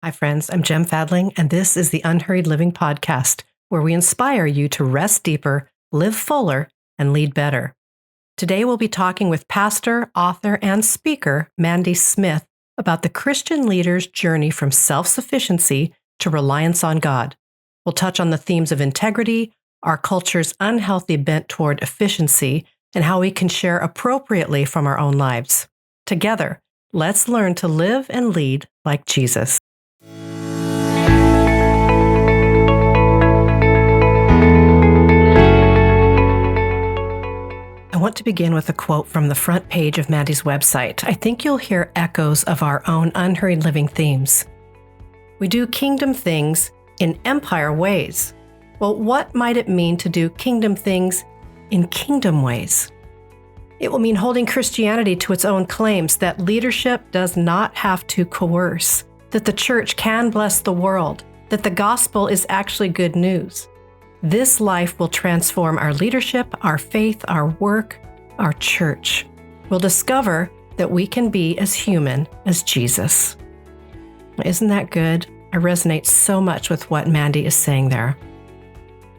Hi, friends. I'm Jem Fadling, and this is the Unhurried Living Podcast, where we inspire you to rest deeper, live fuller, and lead better. Today, we'll be talking with pastor, author, and speaker Mandy Smith about the Christian leader's journey from self-sufficiency to reliance on God. We'll touch on the themes of integrity, our culture's unhealthy bent toward efficiency, and how we can share appropriately from our own lives. Together, let's learn to live and lead like Jesus. I want to begin with a quote from the front page of Mandy's website. I think you'll hear echoes of our own Unhurried Living themes. We do kingdom things in empire ways. Well, what might it mean to do kingdom things in kingdom ways? It will mean holding Christianity to its own claims that leadership does not have to coerce, that the church can bless the world, that the gospel is actually good news. This life will transform our leadership, our faith, our work, our church. We'll discover that we can be as human as Jesus. Isn't that good? I resonate so much with what Mandy is saying there.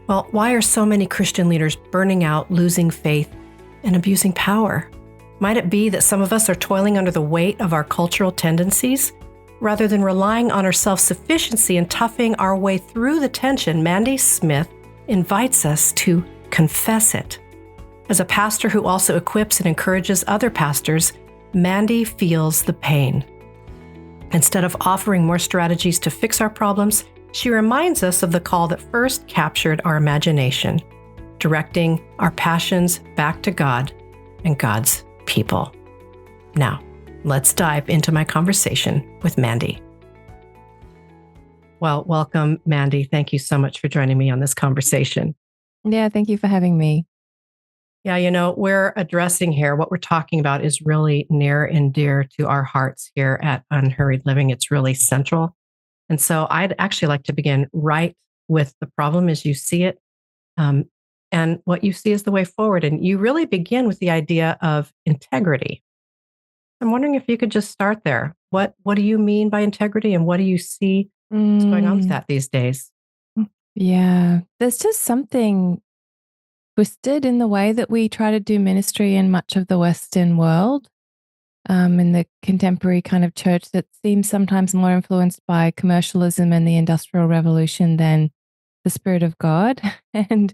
Well, why are so many Christian leaders burning out, losing faith, and abusing power? Might it be that some of us are toiling under the weight of our cultural tendencies? Rather than relying on our self-sufficiency and toughing our way through the tension, Mandy Smith invites us to confess it. As a pastor who also equips and encourages other pastors, Mandy feels the pain. Instead of offering more strategies to fix our problems, she reminds us of the call that first captured our imagination, directing our passions back to God and God's people. Now, let's dive into my conversation with Mandy. Well, welcome, Mandy. Thank you so much for joining me on this conversation. Yeah, thank you for having me. Yeah, we're addressing here, what we're talking about is really near and dear to our hearts here at Unhurried Living. It's really central. And so I'd actually like to begin right with the problem as you see it, and what you see as the way forward. And you really begin with the idea of integrity. I'm wondering if you could just start there. What do you mean by integrity, and what do you see what's going on with that these days? Yeah, there's just something twisted in the way that we try to do ministry in much of the Western world, in the contemporary kind of church that seems sometimes more influenced by commercialism and the Industrial Revolution than the Spirit of God. And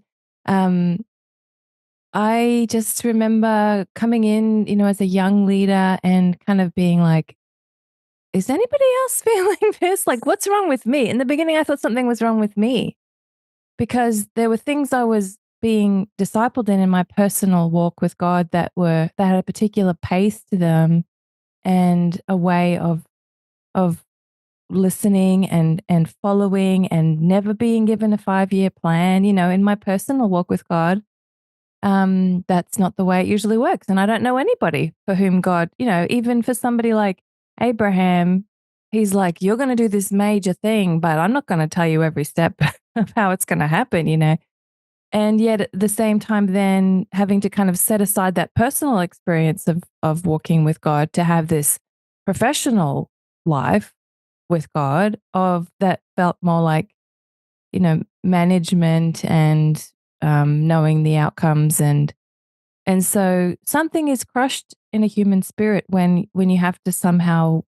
I just remember coming in, as a young leader and kind of being like, is anybody else feeling this? Like, what's wrong with me? In the beginning, I thought something was wrong with me because there were things I was being discipled in my personal walk with God that had a particular pace to them and a way of listening and following and never being given a 5-year plan. In my personal walk with God, that's not the way it usually works. And I don't know anybody for whom God, even for somebody like Abraham, he's like, you're going to do this major thing, but I'm not going to tell you every step of how it's going to happen. And yet at the same time, then having to kind of set aside that personal experience of walking with God to have this professional life with God that felt more like, management and knowing the outcomes. And so something is crushed in a human spirit when you have to somehow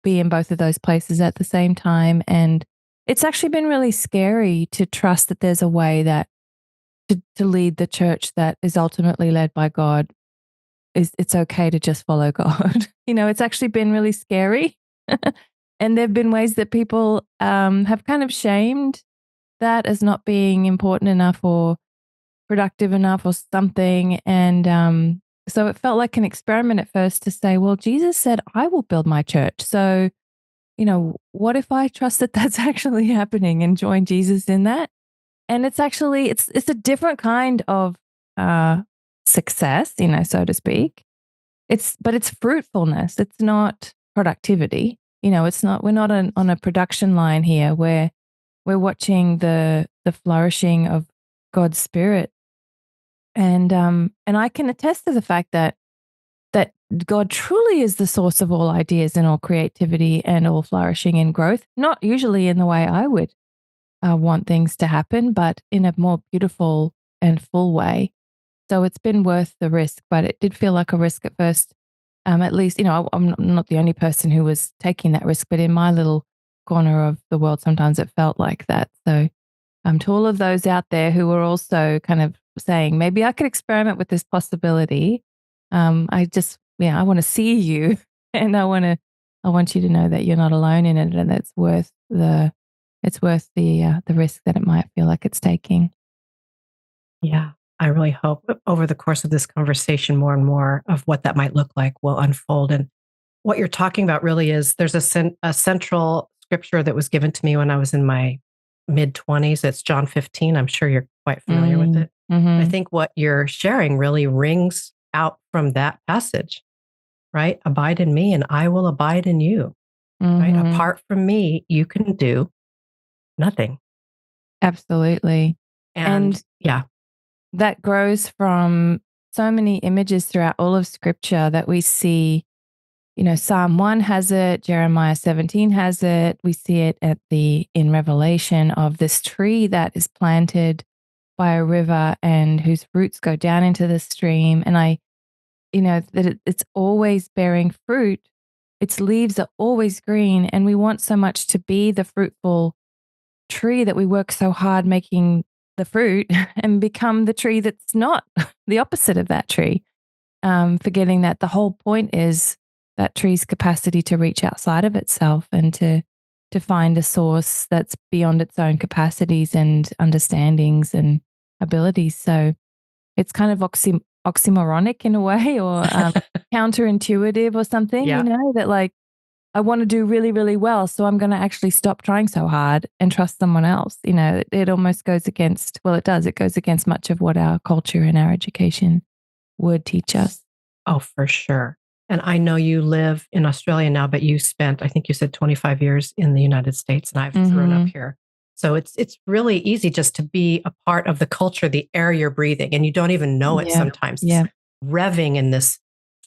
be in both of those places at the same time. And it's actually been really scary to trust that there's a way that to lead the church that is ultimately led by God. It's okay to just follow God. It's actually been really scary. And there have been ways that people have kind of shamed that as not being important enough or productive enough or something. And so it felt like an experiment at first to say, well, Jesus said, I will build my church. So, what if I trust that that's actually happening and join Jesus in that? And it's actually, it's a different kind of success, so to speak. But it's fruitfulness. It's not productivity. It's not, we're not on a production line here where we're watching the flourishing of God's Spirit. And I can attest to the fact that God truly is the source of all ideas and all creativity and all flourishing and growth, not usually in the way I would want things to happen, but in a more beautiful and full way. So it's been worth the risk, but it did feel like a risk at first. At least, I'm not the only person who was taking that risk, but in my little corner of the world, sometimes it felt like that. So, to all of those out there who were also kind of saying, maybe I could experiment with this possibility. I want to see you, and I want you to know that you're not alone in it, and it's worth the risk that it might feel like it's taking. Yeah, I really hope over the course of this conversation, more and more of what that might look like will unfold. And what you're talking about really is there's a central scripture that was given to me when I was in my mid 20s. It's John 15. I'm sure you're quite familiar with Mm, it. I mhm, think what you're sharing really rings out from that passage, right? Abide in me and I will abide in you, right? mhm. Apart from me, you can do nothing. Absolutely. And And yeah, that grows from so many images throughout all of scripture that we see. Psalm 1 has it, Jeremiah 17 has it. We see it in Revelation of this tree that is planted by a river and whose roots go down into the stream. And it's always bearing fruit. Its leaves are always green. And we want so much to be the fruitful tree that we work so hard making the fruit and become the tree that's not the opposite of that tree. Forgetting that the whole point is that tree's capacity to reach outside of itself and to find a source that's beyond its own capacities and understandings and abilities. So it's kind of oxymoronic in a way, or counterintuitive or something. yeah. That like I want to do really, really well, so I'm going to actually stop trying so hard and trust someone else. It almost goes against. Well, it does. It goes against much of what our culture and our education would teach us. Oh, for sure. And I know you live in Australia now, but you spent, I think you said 25 years in the United States, and I've grown up Mhm. here. So it's really easy just to be a part of the culture, the air you're breathing, and you don't even know it Yeah. sometimes. This Yeah. revving and this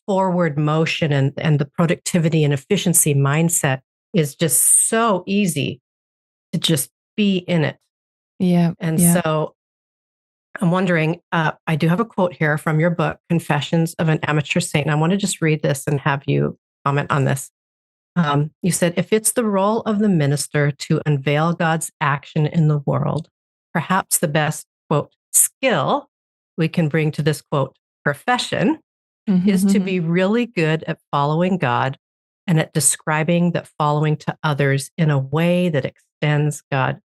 forward motion and the productivity and efficiency mindset is just so easy to just be in it. Yeah. And Yeah. so I'm wondering, I do have a quote here from your book, Confessions of an Amateur Saint. And I want to just read this and have you comment on this. You said, if it's the role of the minister to unveil God's action in the world, perhaps the best, quote, skill we can bring to this, quote, profession is to be really good at following God and at describing that following to others in a way that extends God's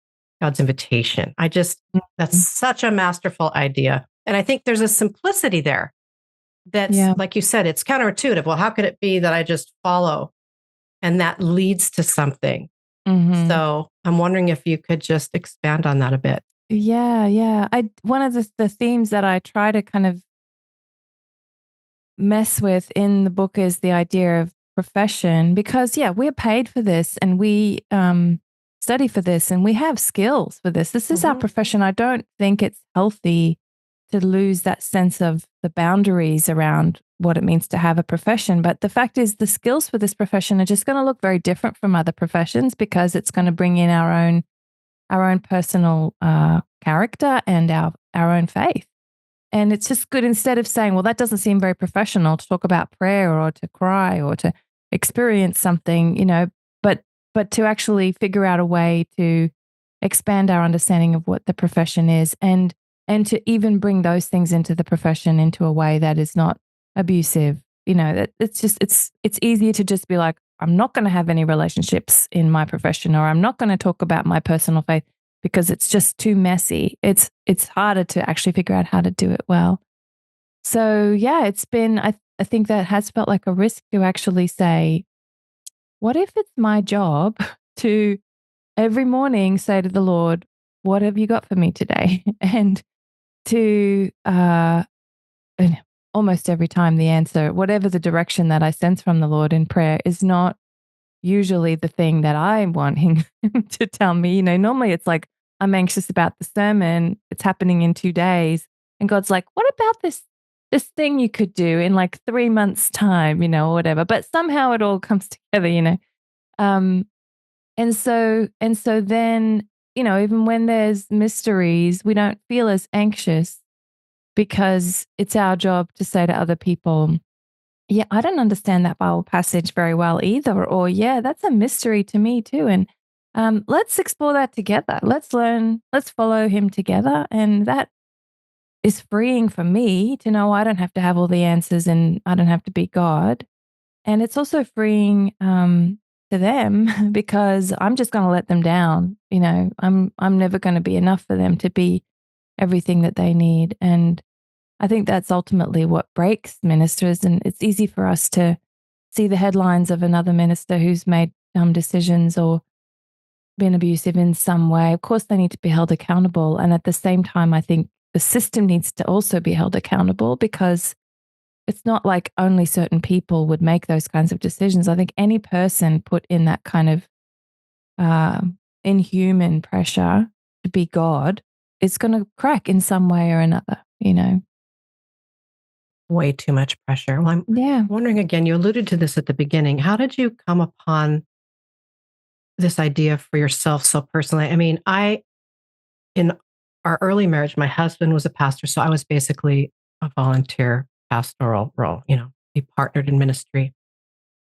invitation. That's Mhm. such a masterful idea. And I think there's a simplicity there that's, Yeah. like you said, it's counterintuitive. Well, how could it be that I just follow and that leads to something? Mhm. So I'm wondering if you could just expand on that a bit. Yeah, yeah. I One of the themes that I try to kind of mess with in the book is the idea of profession, because yeah, we're paid for this and we study for this and we have skills for this. This is our Mhm. profession. I don't think it's healthy to lose that sense of the boundaries around what it means to have a profession. But the fact is, the skills for this profession are just going to look very different from other professions, because it's going to bring in our own personal character and our own faith. And it's just good, instead of saying, well, that doesn't seem very professional to talk about prayer or to cry or to experience something, but to actually figure out a way to expand our understanding of what the profession is, and to even bring those things into the profession into a way that is not abusive. That it's easier to just be like, I'm not going to have any relationships in my profession, or I'm not going to talk about my personal faith, because it's just too messy. It's harder to actually figure out how to do it well. So yeah, I think that has felt like a risk to actually say, what if it's my job to every morning say to the Lord, what have you got for me today? And to and almost every time the answer, whatever the direction that I sense from the Lord in prayer, is not usually the thing that I'm wanting him to tell me. Normally it's like, I'm anxious about the sermon. It's happening in 2 days. And God's like, what about this this thing you could do in like 3 months' time, or whatever. But somehow it all comes together. Um, and so then, even when there's mysteries, we don't feel as anxious because it's our job to say to other people, yeah, I don't understand that Bible passage very well either. Or, yeah, that's a mystery to me too. And let's explore that together. Let's learn, let's follow him together. And that is freeing for me to know I don't have to have all the answers and I don't have to be God. And it's also freeing to them because I'm just going to let them down. I'm never going to be enough for them to be everything that they need. And I think that's ultimately what breaks ministers. And it's easy for us to see the headlines of another minister who's made dumb decisions or been abusive in some way. Of course, they need to be held accountable. And at the same time, I think the system needs to also be held accountable because it's not like only certain people would make those kinds of decisions. I think any person put in that kind of inhuman pressure to be God is going to crack in some way or another. Way too much pressure. Well, I'm wondering again, you alluded to this at the beginning. How did you come upon this idea for yourself so personally? I mean, in our early marriage, my husband was a pastor, so I was basically a volunteer pastoral role, we partnered in ministry.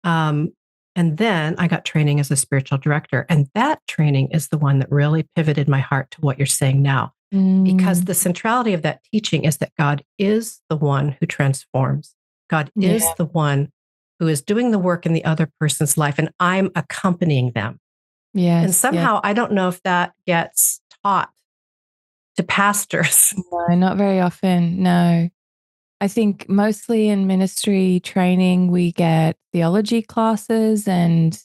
And then I got training as a spiritual director. And that training is the one that really pivoted my heart to what you're saying now. Because the centrality of that teaching is that God is the one who transforms. God is the one who is doing the work in the other person's life, and I'm accompanying them. Yes. And somehow, I don't know if that gets taught to pastors. No, not very often. No. I think mostly in ministry training, we get theology classes and,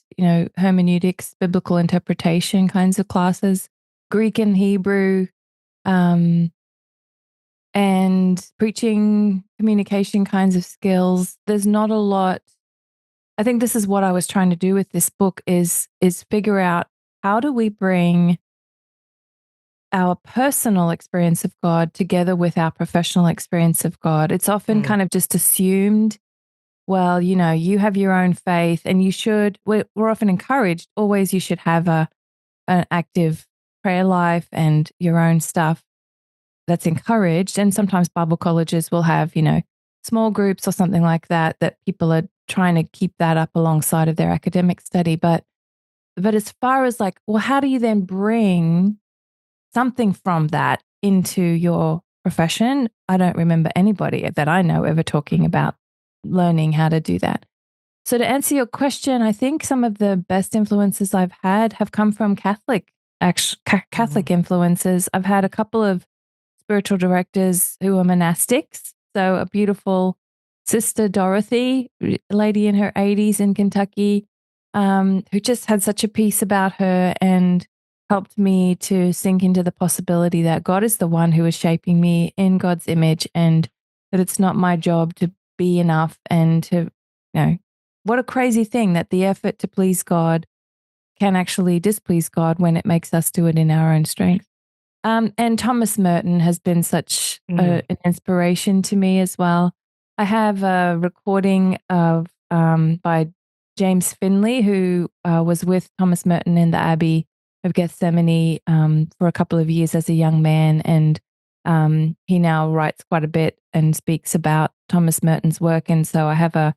hermeneutics, biblical interpretation kinds of classes, Greek and Hebrew, and preaching, communication kinds of skills. There's not a lot. I think this is what I was trying to do with this book is figure out how do we bring our personal experience of God together with our professional experience of God. It's often kind of just assumed, well, you have your own faith and we're often encouraged, always you should have an active prayer life and your own stuff that's encouraged. And sometimes Bible colleges will have, small groups or something like that people are trying to keep that up alongside of their academic study. But as far as like, well, how do you then bring something from that into your profession? I don't remember anybody that I know ever talking about learning how to do that. So to answer your question, I think some of the best influences I've had have come from Catholic influences. I've had a couple of spiritual directors who are monastics. So a beautiful sister, Dorothy, a lady in her 80s in Kentucky, who just had such a peace about her and helped me to sink into the possibility that God is the one who is shaping me in God's image and that it's not my job to be enough and to, what a crazy thing that the effort to please God can actually displease God when it makes us do it in our own strength. And Thomas Merton has been such an inspiration to me as well. I have a recording of by James Finley, who was with Thomas Merton in the Abbey of Gethsemane for a couple of years as a young man. And he now writes quite a bit and speaks about Thomas Merton's work. And so I have a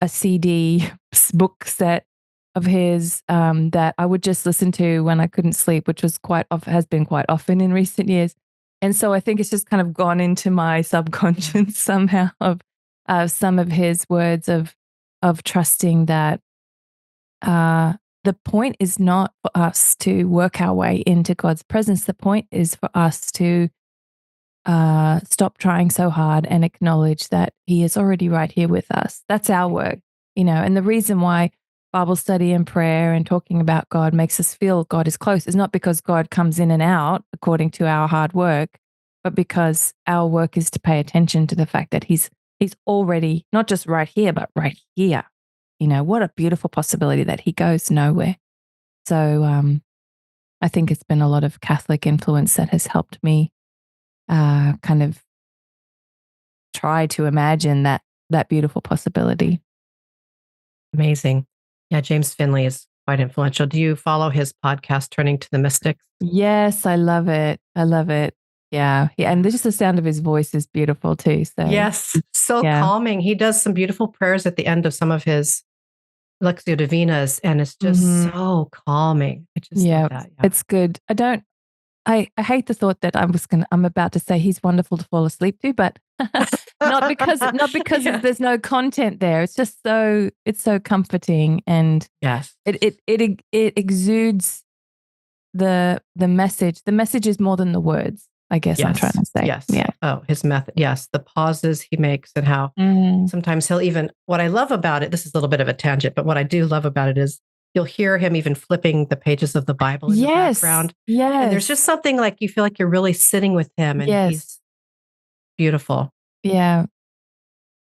CD book set of his that I would just listen to when I couldn't sleep, which was has been quite often in recent years. And so I think it's just kind of gone into my subconscious somehow of some of his words of trusting that the point is not for us to work our way into God's presence. The point is for us to stop trying so hard and acknowledge that He is already right here with us. That's our work, and the reason why Bible study and prayer and talking about God makes us feel God is close is not because God comes in and out according to our hard work, but because our work is to pay attention to the fact that He's already not just right here, but right here. What a beautiful possibility that He goes nowhere. So I think it's been a lot of Catholic influence that has helped me kind of try to imagine that beautiful possibility. Amazing. Yeah, James Finley is quite influential. Do you follow his podcast, Turning to the Mystics? Yes, I love it. I love it. Yeah. And just the sound of his voice is beautiful too. So Yes, so yeah. calming. He does some beautiful prayers at the end of some of his Lectio Divinas, and it's just so calming. I just love that. Yeah. It's good. I hate the thought that I'm about to say he's wonderful to fall asleep to, but not because Yeah. there's no content there. It's just it's so comforting, and Yes. it exudes the message. The message is more than the words, I guess I'm trying to say. Yes. Yeah. Oh, his method. Yes. The pauses he makes and how sometimes he'll even, what I love about it, this is a little bit of a tangent, but what I do love about it is you'll hear him even flipping the pages of the Bible in the background. Yes. And there's just something like you feel like you're really sitting with him, and he's beautiful. Yeah.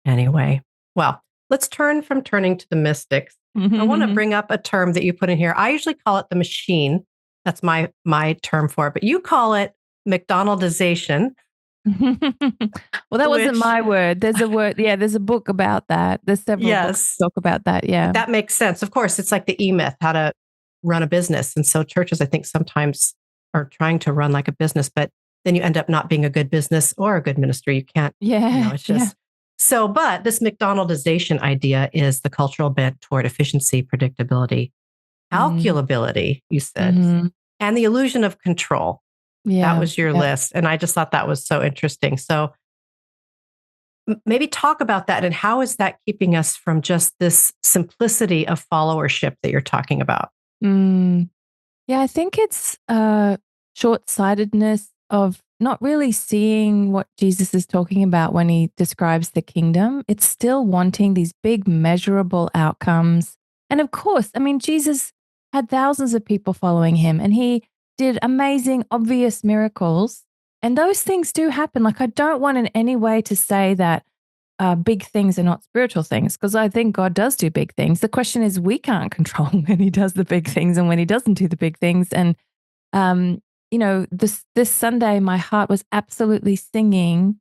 Anyway, well, let's turn from turning to the mystics. I want to bring up a term that you put in here. I usually call it the machine. That's my term for it, but you call it McDonaldization. Well, that wasn't my word. There's a word. Yeah, there's a book about that. There's several books that talk about that. Yeah. But that makes sense. Of course, it's like the E-Myth, how to run a business. And so churches, I think, sometimes are trying to run like a business, but then you end up not being a good business or a good ministry. You can't, it's just so, but this McDonaldization idea is the cultural bent toward efficiency, predictability, calculability, you said, and the illusion of control. Yeah, that was your list. And I just thought that was so interesting. So maybe talk about that, and how is that keeping us from just this simplicity of followership that you're talking about? Yeah, I think it's short-sightedness of not really seeing what Jesus is talking about when he describes the kingdom. It's still wanting these big measurable outcomes. And of course, I mean, Jesus had thousands of people following him, and he did amazing, obvious miracles. And those things do happen. Like, I don't want in any way to say that big things are not spiritual things, because I think God does do big things. The question is, we can't control when he does the big things and when he doesn't do the big things. And, this Sunday, my heart was absolutely singing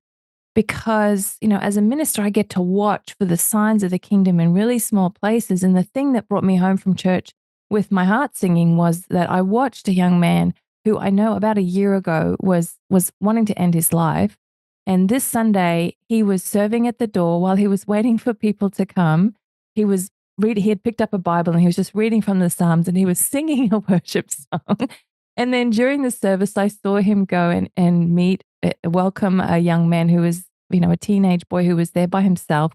because, as a minister, I get to watch for the signs of the kingdom in really small places. And the thing that brought me home from church with my heart singing was that I watched a young man who I know about a year ago was wanting to end his life. And this Sunday, he was serving at the door while he was waiting for people to come. He had picked up a Bible and he was just reading from the Psalms, and he was singing a worship song. And then during the service, I saw him go and welcome a young man who was, a teenage boy who was there by himself,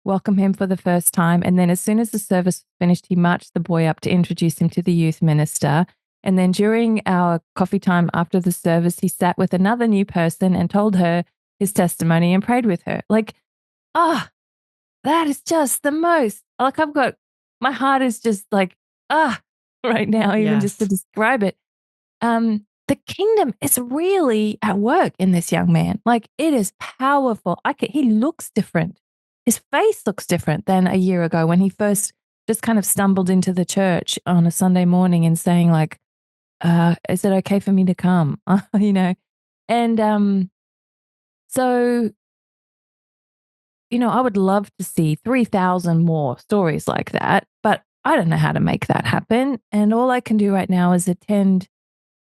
welcome him for the first time. And then as soon as the service finished, he marched the boy up to introduce him to the youth minister. And then during our coffee time after the service, he sat with another new person and told her his testimony and prayed with her. Like, that is just the most, like, my heart is just like, right now, even just to describe it. The kingdom is really at work in this young man. Like, it is powerful. He looks different. His face looks different than a year ago when he first just kind of stumbled into the church on a Sunday morning and saying, like, is it okay for me to come? And so, I would love to see 3,000 more stories like that, but I don't know how to make that happen. And all I can do right now is attend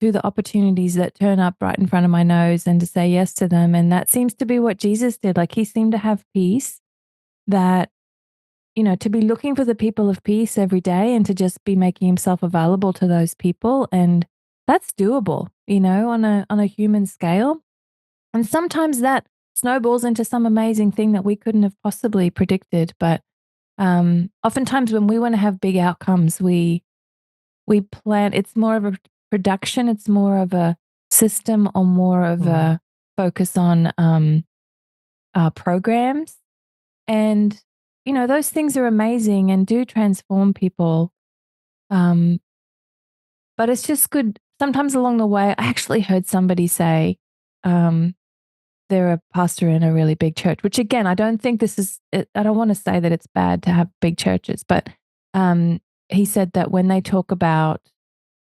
to the opportunities that turn up right in front of my nose and to say yes to them. And that seems to be what Jesus did. Like, he seemed to have peace, that, to be looking for the people of peace every day and to just be making himself available to those people. And that's doable, on a human scale. And sometimes that snowballs into some amazing thing that we couldn't have possibly predicted. But oftentimes when we want to have big outcomes, we plan, it's more of a production, it's more of a system, or more of a focus on programs. And, those things are amazing and do transform people. But it's just good. Sometimes along the way, I actually heard somebody say, they're a pastor in a really big church, which again, I don't think I don't want to say that it's bad to have big churches, but he said that when they talk about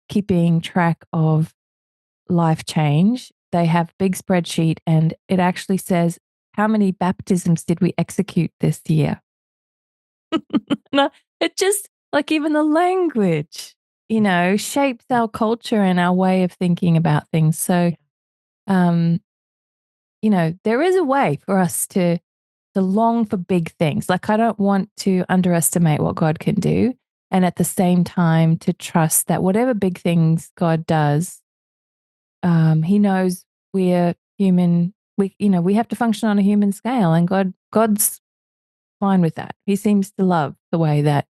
keeping track of life change, they have big spreadsheet, and it actually says how many baptisms did we execute this year? No, it just like even the language, shapes our culture and our way of thinking about things. So, um, there is a way for us to long for big things. Like I don't want to underestimate what God can do, and at the same time to trust that whatever big things God does, He knows we're human. We have to function on a human scale, and God's fine with that. He seems to love the way that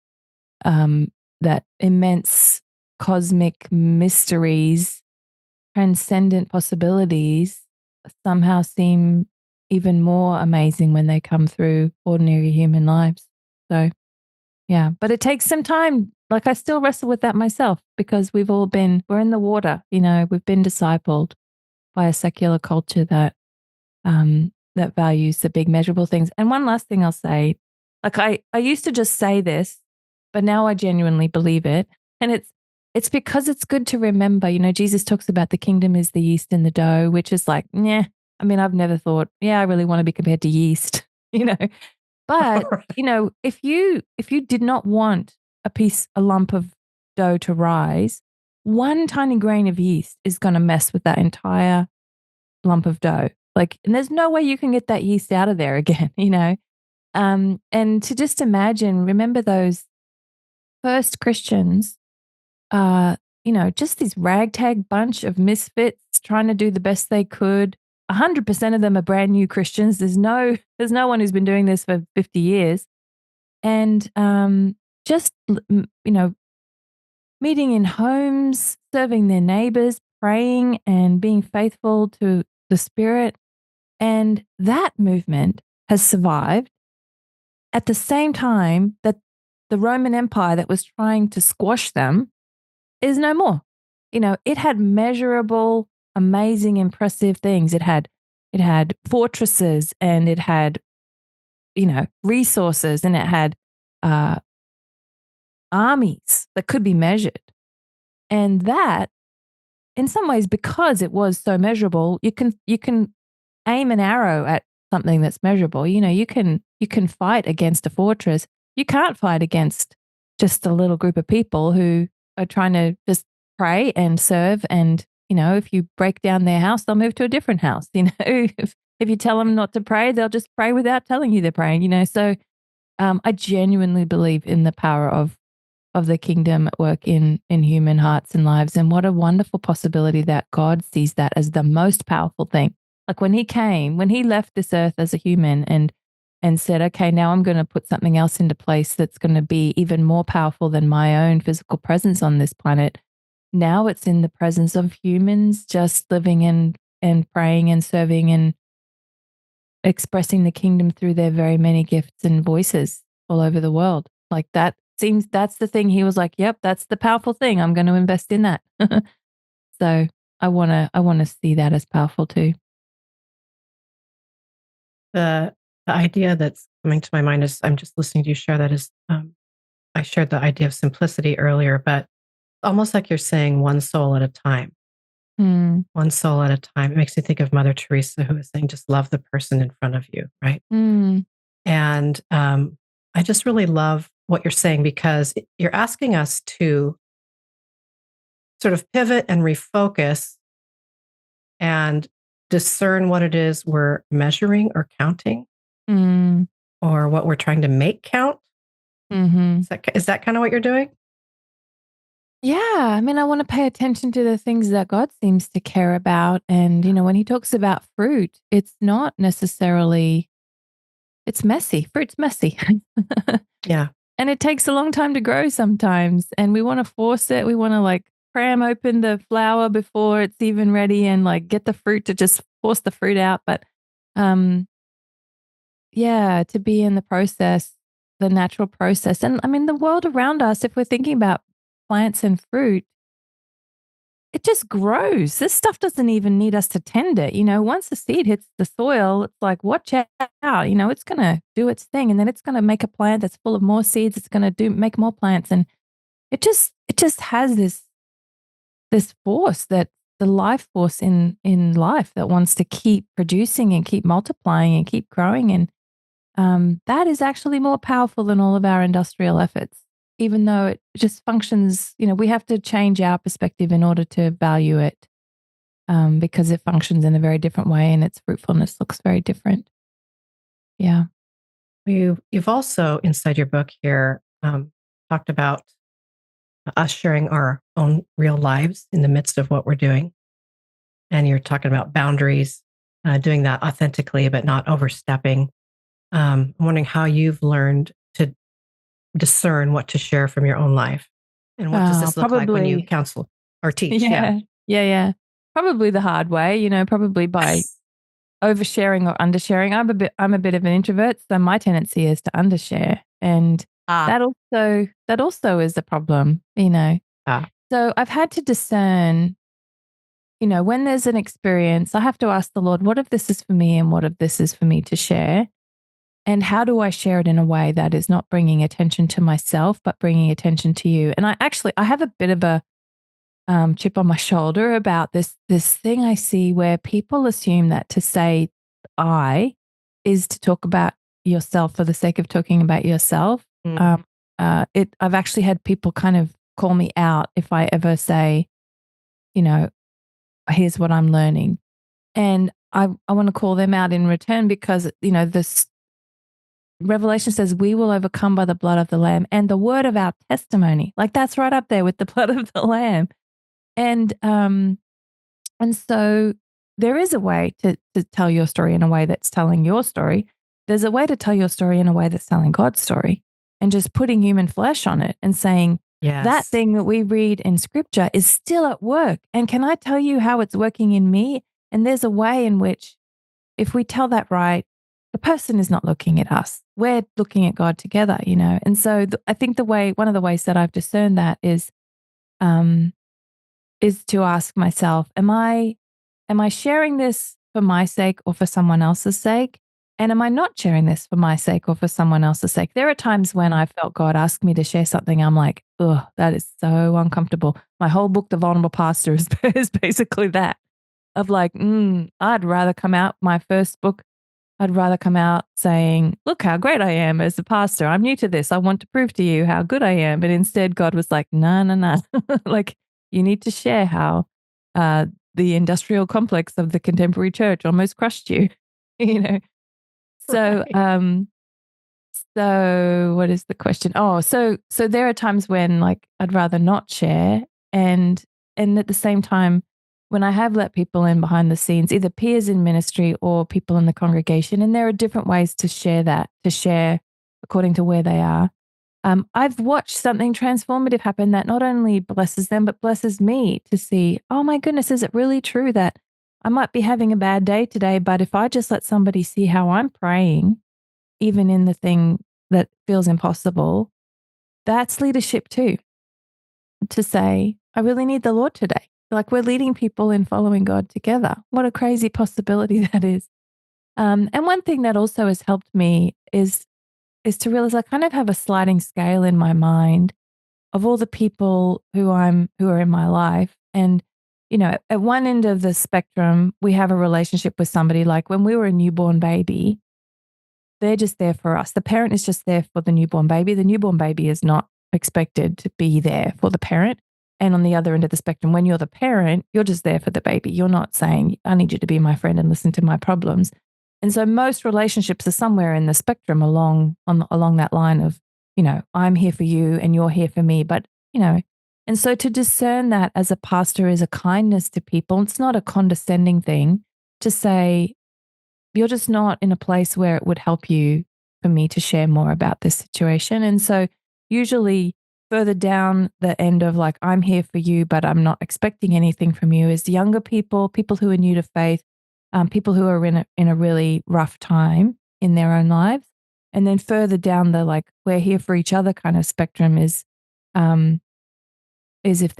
that immense cosmic mysteries, transcendent possibilities somehow seem even more amazing when they come through ordinary human lives. So, yeah, but it takes some time. Like I still wrestle with that myself because we're in the water, we've been discipled by a secular culture that values the big measurable things. And one last thing I'll say, like I used to just say this, but now I genuinely believe it. And it's because it's good to remember, Jesus talks about the kingdom is the yeast in the dough, which is like, yeah. I mean, I've never thought, yeah, I really want to be compared to yeast, you know. But, if you did not want a lump of dough to rise, one tiny grain of yeast is going to mess with that entire lump of dough. Like, and there's no way you can get that yeast out of there again, And to just imagine, remember those first Christians, just this ragtag bunch of misfits trying to do the best they could. 100% of them are brand new Christians. There's no one who's been doing this for 50 years. And just, meeting in homes, serving their neighbors, praying and being faithful to the Spirit. And that movement has survived at the same time that the Roman Empire that was trying to squash them is no more. It had measurable, amazing, impressive things. It had fortresses, and it had, resources, and it had armies that could be measured. And that, in some ways, because it was so measurable, you can aim an arrow at something that's measurable. You can fight against a fortress. You can't fight against just a little group of people who are trying to just pray and serve. And, if you break down their house, they'll move to a different house. If you tell them not to pray, they'll just pray without telling you they're praying, So I genuinely believe in the power of the kingdom at work in human hearts and lives. And what a wonderful possibility that God sees that as the most powerful thing. Like when he left this earth as a human and said, okay, now I'm going to put something else into place that's going to be even more powerful than my own physical presence on this planet. Now it's in the presence of humans just living and praying and serving and expressing the kingdom through their very many gifts and voices all over the world. Like that's the thing. He was like, yep, that's the powerful thing. I'm going to invest in that. So I want to see that as powerful too. The idea that's coming to my mind is I'm just listening to you share that is I shared the idea of simplicity earlier, but almost like you're saying one soul at a time. Mm. One soul at a time. It makes me think of Mother Teresa, who was saying, just love the person in front of you, right? Mm. And I just really love what you're saying because you're asking us to sort of pivot and refocus and discern what it is we're measuring or counting or what we're trying to make count. Mm-hmm. Is that kind of what you're doing? Yeah. I mean, I want to pay attention to the things that God seems to care about. And, when he talks about fruit, it's not necessarily, it's messy. Fruit's messy. Yeah. And it takes a long time to grow sometimes. And we want to force it. We want to cram open the flower before it's even ready and get the fruit to just force the fruit out. But to be in the process, the natural process. And I mean, the world around us, if we're thinking about plants and fruit, it just grows. This stuff doesn't even need us to tend it. Once the seed hits the soil, it's like, watch out, it's going to do its thing. And then it's going to make a plant that's full of more seeds. It's going to make more plants. And it just has this force that life force in life that wants to keep producing and keep multiplying and keep growing. And that is actually more powerful than all of our industrial efforts, even though it just functions. We have to change our perspective in order to value it, because it functions in a very different way and its fruitfulness looks very different. Yeah. You've also, inside your book here, talked about us sharing our own real lives in the midst of what we're doing. And you're talking about boundaries, doing that authentically, but not overstepping. I'm wondering how you've learned to discern what to share from your own life. And what does this look like when you Probably. counsel or teach? Yeah. Yeah. Probably the hard way, probably by oversharing or undersharing. I'm a bit of an introvert, so my tendency is to undershare. And Ah, that also is a problem. ah, So I've had to discern, when there's an experience, I have to ask the Lord, what if this is for me and what if this is for me to share? And how do I share it in a way that is not bringing attention to myself, but bringing attention to you? And I have a bit of a chip on my shoulder about this thing I see where people assume that to say I is to talk about yourself for the sake of talking about yourself. mm, I've actually had people kind of call me out if I ever say, you know, here's what I'm learning. And I want to call them out in return because, this Revelation says we will overcome by the blood of the Lamb and the word of our testimony. Like that's right up there with the blood of the Lamb. And so there is a way to tell your story in a way that's telling your story. There's a way to tell your story in a way that's telling God's story and just putting human flesh on it and saying, that yes. thing that we read in scripture is still at work. And can I tell you how it's working in me? And there's a way in which, if we tell that right, the person is not looking at us. We're looking at God together. And so I think one of the ways that I've discerned that um, is to ask myself, am I sharing this for my sake or for someone else's sake? And am I not sharing this for my sake or for someone else's sake? There are times when I felt God ask me to share something. I'm like, oh, that is so uncomfortable. My whole book, The Vulnerable Pastor, is basically that of like, I'd rather come out, my first book, I'd rather come out saying, look how great I am as a pastor. I'm new to this. I want to prove to you how good I am. But instead, God was like, no, no, no. Like, you need to share how the industrial complex of the contemporary church almost crushed you, you know? So, Right. so what is the question? Oh, so there are times when like I'd rather not share, and at the same time, when I have let people in behind the scenes, either peers in ministry or people in the congregation, and there are different ways to share according to where they are. I've watched something transformative happen that not only blesses them, but blesses me to see, oh my goodness, is it really true that I might be having a bad day today, but if I just let somebody see how I'm praying, even in the thing that feels impossible, that's leadership too. To say, I really need the Lord today. Like we're leading people in following God together. What a crazy possibility that is. And one thing that also has helped me is to realize I kind of have a sliding scale in my mind of all the people who are in my life. And, at one end of the spectrum, we have a relationship with somebody like when we were a newborn baby, they're just there for us. The parent is just there for the newborn baby. The newborn baby is not expected to be there for the parent. And on the other end of the spectrum, when you're the parent, you're just there for the baby. You're not saying, I need you to be my friend and listen to my problems. And so most relationships are somewhere in the spectrum along that line of, I'm here for you and you're here for me. But, and so to discern that as a pastor is a kindness to people. It's not a condescending thing to say, you're just not in a place where it would help you for me to share more about this situation. And so usually further down the end of like, I'm here for you, but I'm not expecting anything from you is younger people who are new to faith, people who are in a really rough time in their own lives. And then further down the like, we're here for each other kind of spectrum is if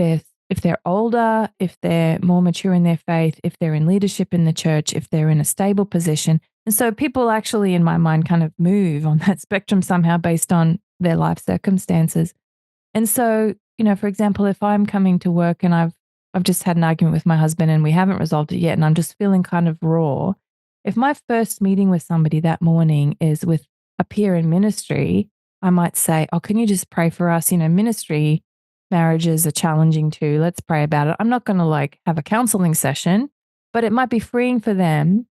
they're older, if they're more mature in their faith, if they're in leadership in the church, if they're in a stable position. And so people actually, in my mind, kind of move on that spectrum somehow based on their life circumstances. And so, for example, if I'm coming to work and I've I've just had an argument with my husband and we haven't resolved it yet, and I'm just feeling kind of raw. If my first meeting with somebody that morning is with a peer in ministry, I might say, "Oh, can you just pray for us? Ministry marriages are challenging too. Let's pray about it." I'm not going to like have a counseling session, but it might be freeing for them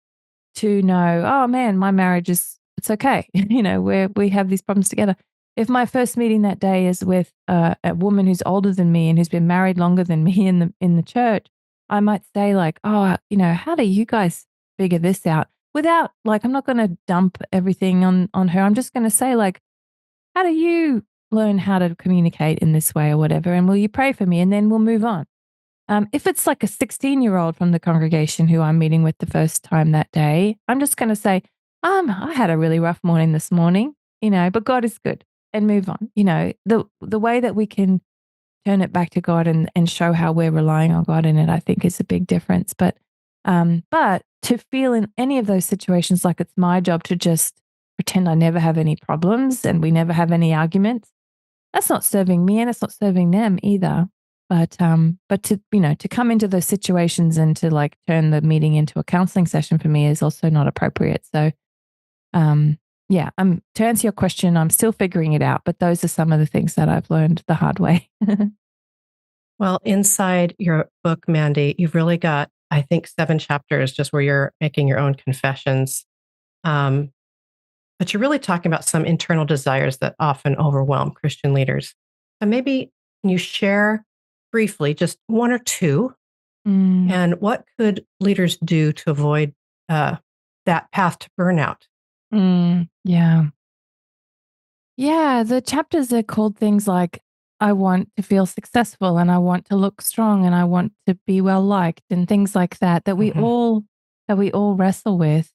to know, "Oh man, my marriage it's okay." We have these problems together. If my first meeting that day is with a woman who's older than me and who's been married longer than me in the church, I might say like, "Oh, how do you guys figure this out?" Without like, I'm not going to dump everything on her. I'm just going to say like, "How do you learn how to communicate in this way or whatever? And will you pray for me?" And then we'll move on. If it's like a 16-year-old from the congregation who I'm meeting with the first time that day, I'm just going to say, I had a really rough morning this morning, but God is good, and move on. The way that we can turn it back to God and show how we're relying on God in it, I think is a big difference. But to feel in any of those situations like it's my job to just pretend I never have any problems and we never have any arguments, that's not serving me and it's not serving them either. But to come into those situations and to like turn the meeting into a counseling session for me is also not appropriate. So, yeah, to answer your question, I'm still figuring it out, but those are some of the things that I've learned the hard way. Well, inside your book, Mandy, you've really got, I think, 7 chapters just where you're making your own confessions. But you're really talking about some internal desires that often overwhelm Christian leaders. And maybe can you share briefly just 1 or 2? And what could leaders do to avoid that path to burnout? Yeah. Yeah. The chapters are called things like, I want to feel successful and I want to look strong and I want to be well liked and things like that, that we all wrestle with.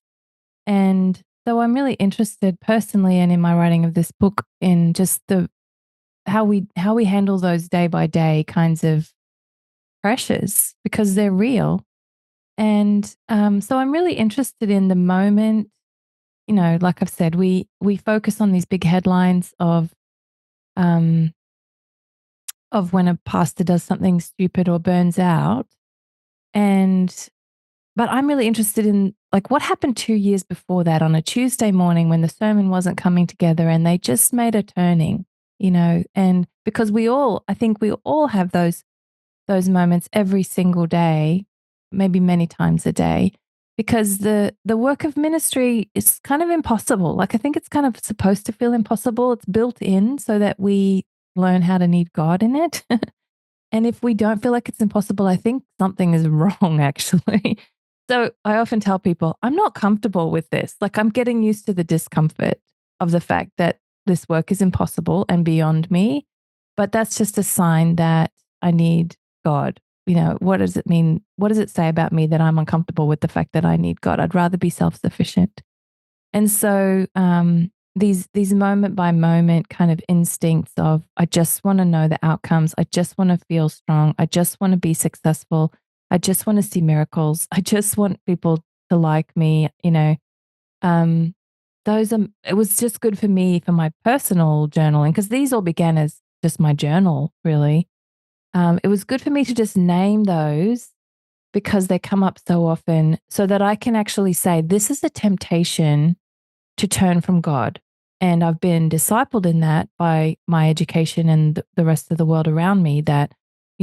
And so I'm really interested personally and in my writing of this book in just how we handle those day by day kinds of pressures because they're real. And so I'm really interested in the moment. Like I've said, we focus on these big headlines of when a pastor does something stupid or burns out. But I'm really interested in like what happened 2 years before that on a Tuesday morning when the sermon wasn't coming together and they just made a turning, and because I think we all have those moments every single day, maybe many times a day, because the work of ministry is kind of impossible. Like I think it's kind of supposed to feel impossible. It's built in so that we learn how to need God in it. And if we don't feel like it's impossible, I think something is wrong actually. So I often tell people, I'm not comfortable with this. Like I'm getting used to the discomfort of the fact that this work is impossible and beyond me. But that's just a sign that I need God. What does it mean? What does it say about me that I'm uncomfortable with the fact that I need God? I'd rather be self-sufficient. And so these moment by moment kind of instincts of, I just want to know the outcomes. I just want to feel strong. I just want to be successful. I just want to see miracles. I just want people to like me. It was just good for me for my personal journaling because these all began as just my journal, really. It was good for me to just name those because they come up so often so that I can actually say, this is a temptation to turn from God. And I've been discipled in that by my education and the rest of the world around me that,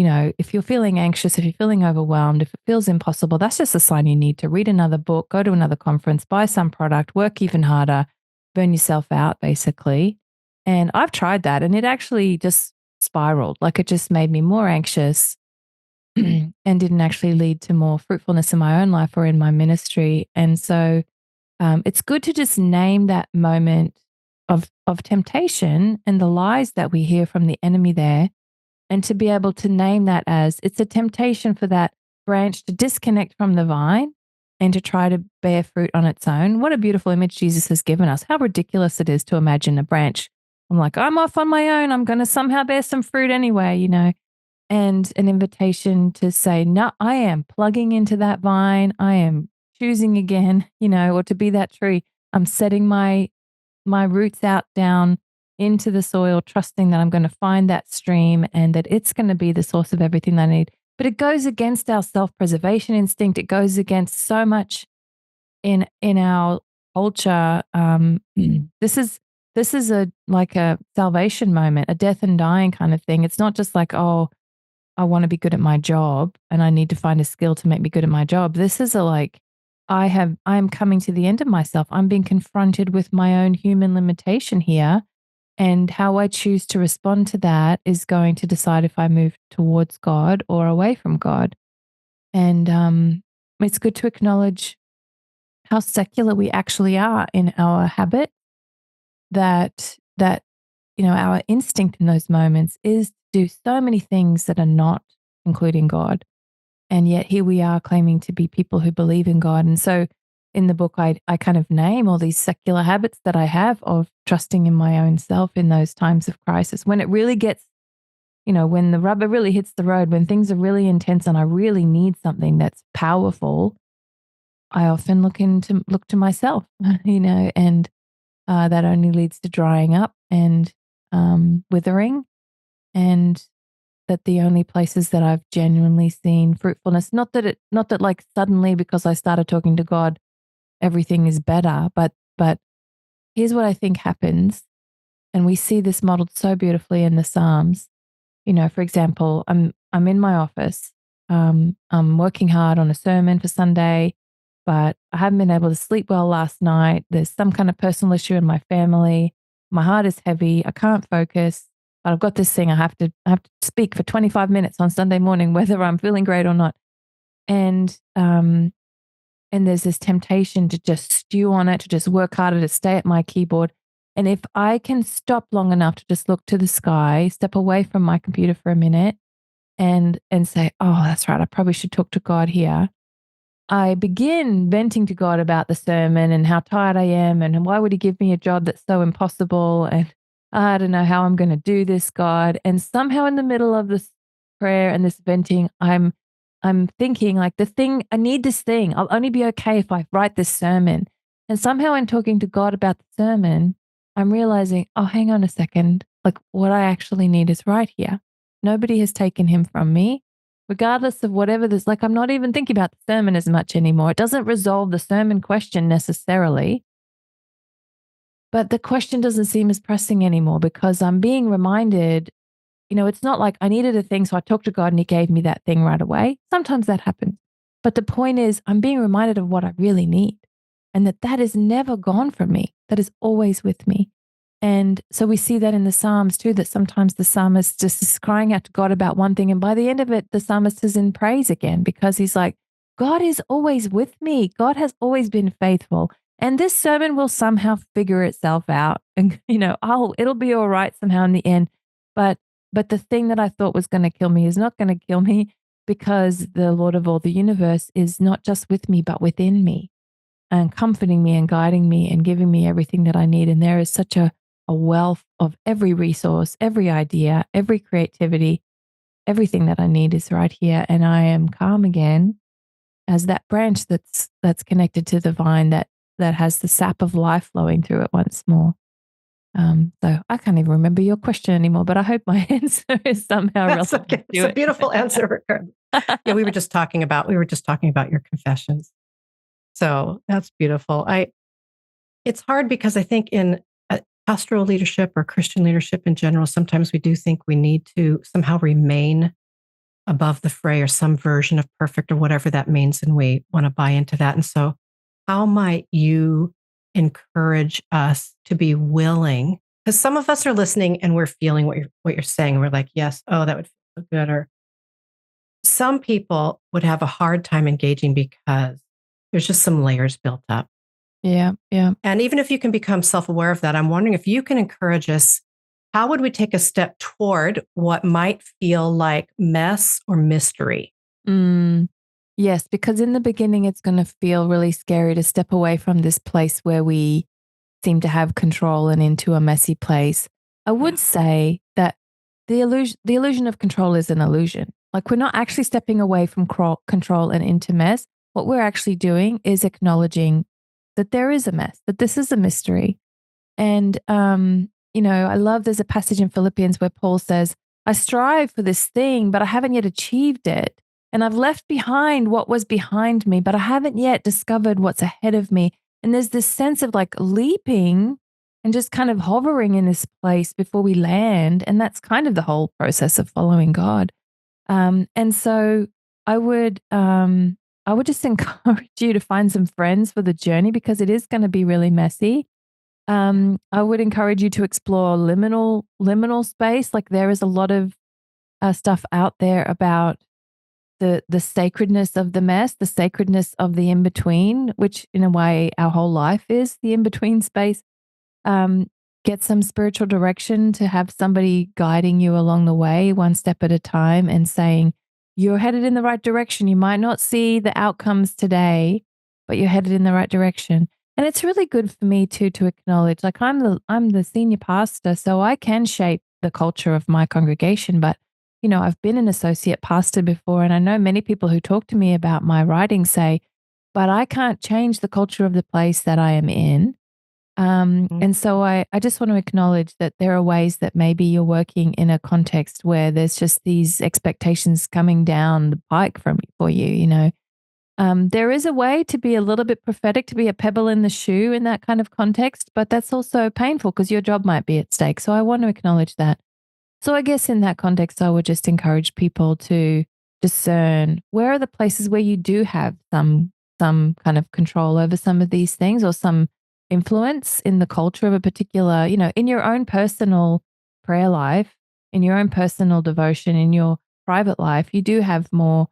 if you're feeling anxious, if you're feeling overwhelmed, if it feels impossible, that's just a sign you need to read another book, go to another conference, buy some product, work even harder, burn yourself out, basically. And I've tried that and it actually just spiraled. Like it just made me more anxious and didn't actually lead to more fruitfulness in my own life or in my ministry. And so it's good to just name that moment of temptation and the lies that we hear from the enemy there, and to be able to name that as it's a temptation for that branch to disconnect from the vine and to try to bear fruit on its own. What a beautiful image Jesus has given us. How ridiculous it is to imagine a branch. I'm like, I'm off on my own. I'm going to somehow bear some fruit anyway, and an invitation to say, no, I am plugging into that vine. I am choosing again, or to be that tree. I'm setting my roots out down into the soil, trusting that I'm going to find that stream and that it's going to be the source of everything that I need. but it goes against our self-preservation instinct. It goes against so much in our culture. This is like a salvation moment, a death and dying kind of thing. It's not just like, oh, I want to be good at my job and I need to find a skill to make me good at my job. This is a like, I'm coming to the end of myself. I'm being confronted with my own human limitation here. And how I choose to respond to that is going to decide if I move towards God or away from God. And it's good to acknowledge how secular we actually are in our habit, that our instinct in those moments is to do so many things that are not including God. And yet here we are claiming to be people who believe in God. And so in the book, I kind of name all these secular habits that I have of trusting in my own self in those times of crisis. When it really gets, when the rubber really hits the road, when things are really intense and I really need something that's powerful, I often look to myself, and that only leads to drying up and withering, and that the only places that I've genuinely seen fruitfulness, not that like suddenly because I started talking to God, everything is better, but here's what I think happens, and we see this modeled so beautifully in the Psalms. For example, I'm in my office, I'm working hard on a sermon for Sunday, but I haven't been able to sleep well last night. There's some kind of personal issue in my family. My heart is heavy. I can't focus. But I've got this thing. I have to speak for 25 minutes on Sunday morning, whether I'm feeling great or not. And there's this temptation to just stew on it, to just work harder, to stay at my keyboard. And if I can stop long enough to just look to the sky, step away from my computer for a minute, and say, "Oh, that's right. I probably should talk to God here." I begin venting to God about the sermon and how tired I am and why would he give me a job that's so impossible, and I don't know how I'm going to do this, God. And somehow in the middle of this prayer and this venting, I'm thinking like I need this thing. I'll only be okay if I write this sermon. And somehow in talking to God about the sermon, I'm realizing, oh, hang on a second. Like what I actually need is right here. Nobody has taken him from me. Regardless of whatever this, like I'm not even thinking about the sermon as much anymore. It doesn't resolve the sermon question necessarily, but the question doesn't seem as pressing anymore because I'm being reminded, it's not like I needed a thing, so I talked to God and he gave me that thing right away. Sometimes that happens. But the point is, I'm being reminded of what I really need and that is never gone from me. That is always with me. And so we see that in the Psalms too, that sometimes the psalmist just is crying out to God about one thing. And by the end of it, the psalmist is in praise again because he's like, God is always with me. God has always been faithful. And this sermon will somehow figure itself out. And, it'll be all right somehow in the end. But the thing that I thought was going to kill me is not going to kill me because the Lord of all the universe is not just with me, but within me and comforting me and guiding me and giving me everything that I need. And there is such a wealth of every resource, every idea, every creativity, everything that I need is right here. And I am calm again as that branch that's connected to the vine that has the sap of life flowing through it once more. So I can't even remember your question anymore, but I hope my answer is somehow That's relevant. okay. It's a beautiful answer. Yeah, we were just talking about your confessions. So that's beautiful. It's hard because I think in pastoral leadership or Christian leadership in general, sometimes we do think we need to somehow remain above the fray or some version of perfect or whatever that means. And we want to buy into that. And so how might you encourage us to be willing? Because some of us are listening and we're feeling what you're saying. And we're like, yes, oh, that would feel so good. Or some people would have a hard time engaging because there's just some layers built up. Yeah, yeah. And even if you can become self-aware of that, I'm wondering if you can encourage us, how would we take a step toward what might feel like mess or mystery? Yes, because in the beginning, it's going to feel really scary to step away from this place where we seem to have control and into a messy place. I would say that the illusion of control is an illusion. Like we're not actually stepping away from control and into mess. What we're actually doing is acknowledging that there is a mess, that this is a mystery. And, I love there's a passage in Philippians where Paul says, I strive for this thing, but I haven't yet achieved it. And I've left behind what was behind me, but I haven't yet discovered what's ahead of me. And there's this sense of like leaping and just kind of hovering in this place before we land. And that's kind of the whole process of following God. And so I would just encourage you to find some friends for the journey because it is going to be really messy. I would encourage you to explore liminal space. Like there is a lot of stuff out there about the sacredness of the mess, the sacredness of the in between, which in a way our whole life is the in between space. Get some spiritual direction to have somebody guiding you along the way, one step at a time, and saying, you're headed in the right direction. You might not see the outcomes today, but you're headed in the right direction. And it's really good for me too to acknowledge, like I'm the senior pastor, so I can shape the culture of my congregation. But I've been an associate pastor before, and I know many people who talk to me about my writing say, but I can't change the culture of the place that I am in. And so I just want to acknowledge that there are ways that maybe you're working in a context where there's just these expectations coming down the pike for you. There is a way to be a little bit prophetic, to be a pebble in the shoe in that kind of context, but that's also painful because your job might be at stake. So I want to acknowledge that. So I guess in that context, I would just encourage people to discern where are the places where you do have some kind of control over some of these things or some influence in the culture of a particular, in your own personal prayer life, in your own personal devotion, in your private life, you do have more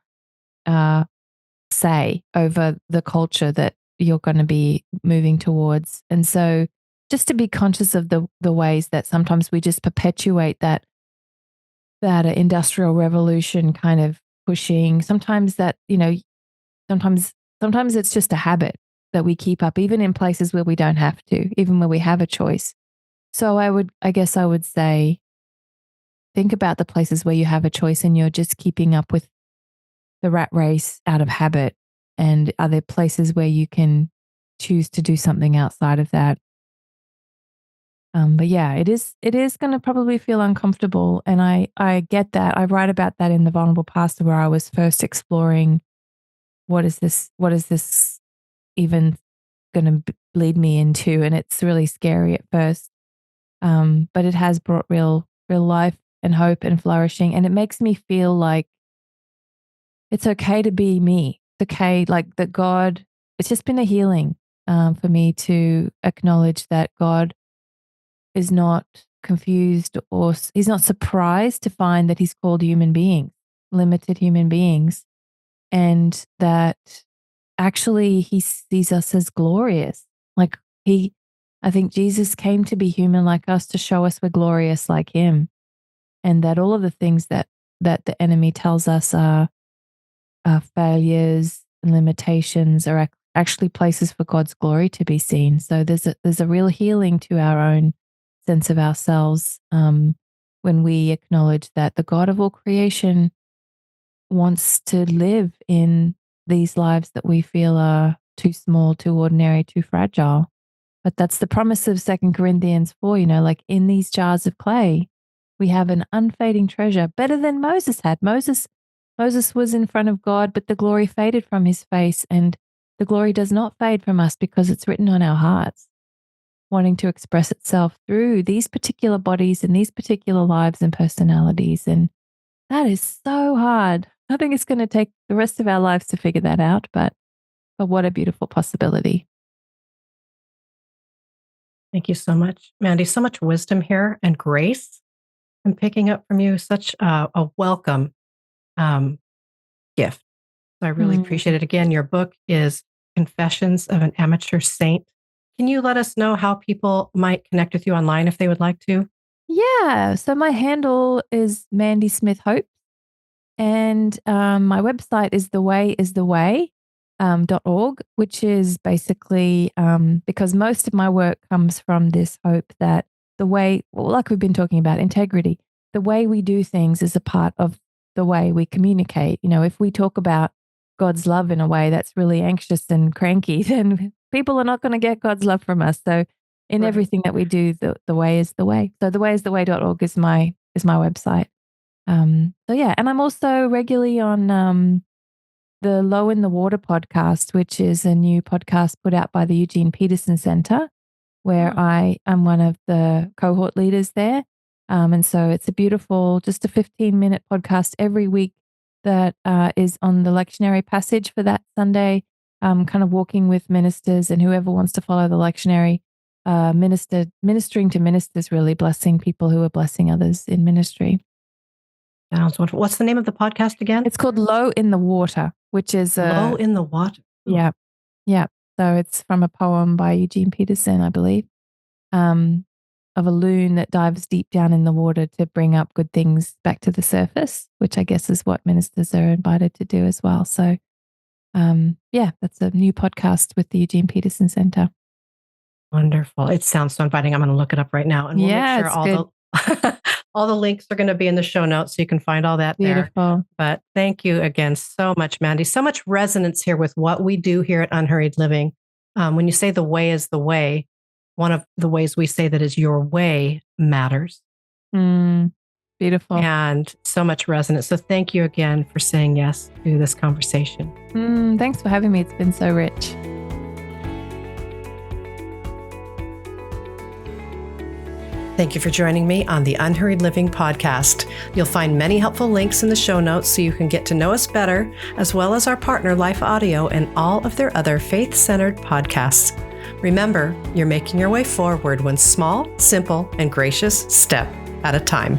say over the culture that you're going to be moving towards. And so just to be conscious of the ways that sometimes we just perpetuate that industrial revolution kind of pushing, sometimes that, sometimes it's just a habit that we keep up, even in places where we don't have to, even where we have a choice. So I guess I would say, think about the places where you have a choice and you're just keeping up with the rat race out of habit. And are there places where you can choose to do something outside of that? But yeah, it is going to probably feel uncomfortable. And I get that. I write about that in The Vulnerable Pastor, where I was first exploring what is this even going to lead me into, and it's really scary at first, but it has brought real life and hope and flourishing, and it makes me feel like it's okay to be me. It's okay, like that God. It's just been a healing for me to acknowledge that God is not confused or he's not surprised to find that he's called human beings, limited human beings, and that actually he sees us as glorious. Like I think Jesus came to be human like us to show us we're glorious like him. And that all of the things that the enemy tells us are failures and limitations are actually places for God's glory to be seen. So there's a real healing to our own sense of ourselves when we acknowledge that the God of all creation wants to live in these lives that we feel are too small, too ordinary, too fragile. But that's the promise of 2 Corinthians 4, like in these jars of clay, we have an unfading treasure, better than Moses had. Moses was in front of God, but the glory faded from his face, and the glory does not fade from us because it's written on our hearts, wanting to express itself through these particular bodies and these particular lives and personalities. And that is so hard. I think it's going to take the rest of our lives to figure that out, but what a beautiful possibility. Thank you so much, Mandy. So much wisdom here and grace. I'm picking up from you such a welcome gift. So I really appreciate it. Again, your book is Confessions of an Amateur Saint. Can you let us know how people might connect with you online if they would like to? Yeah. So my handle is Mandy Smith Hope. And my website is thewayistheway.org, which is basically because most of my work comes from this hope that the way, like we've been talking about, integrity, the way we do things is a part of the way we communicate. If we talk about God's love in a way that's really anxious and cranky, then people are not going to get God's love from us. So in everything that we do, the way is the way. So thewayistheway.org is my website. So yeah, and I'm also regularly on the Low in the Water podcast, which is a new podcast put out by the Eugene Peterson Center, where I am one of the cohort leaders there. And so it's a beautiful, just a 15-minute podcast every week that is on the lectionary passage for that Sunday, kind of walking with ministers and whoever wants to follow the lectionary, ministering to ministers, really blessing people who are blessing others in ministry. Sounds wonderful. What's the name of the podcast again? It's called Low in the Water, which is Low in the Water. Ooh. Yeah. Yeah. So it's from a poem by Eugene Peterson, I believe, of a loon that dives deep down in the water to bring up good things back to the surface, which I guess is what ministers are invited to do as well. So, that's a new podcast with the Eugene Peterson Center. Wonderful. It sounds so inviting. I'm going to look it up right now. And we'll make sure all the links are going to be in the show notes so you can find all that Beautiful. There. But thank you again so much, Mandy. So much resonance here with what we do here at Unhurried Living. When you say the way is the way, one of the ways we say that is your way matters. Beautiful. And so much resonance. So thank you again for saying yes to this conversation. Thanks for having me. It's been so rich. Thank you for joining me on the Unhurried Living podcast. You'll find many helpful links in the show notes so you can get to know us better, as well as our partner, Life Audio, and all of their other faith-centered podcasts. Remember, you're making your way forward one small, simple, and gracious step at a time.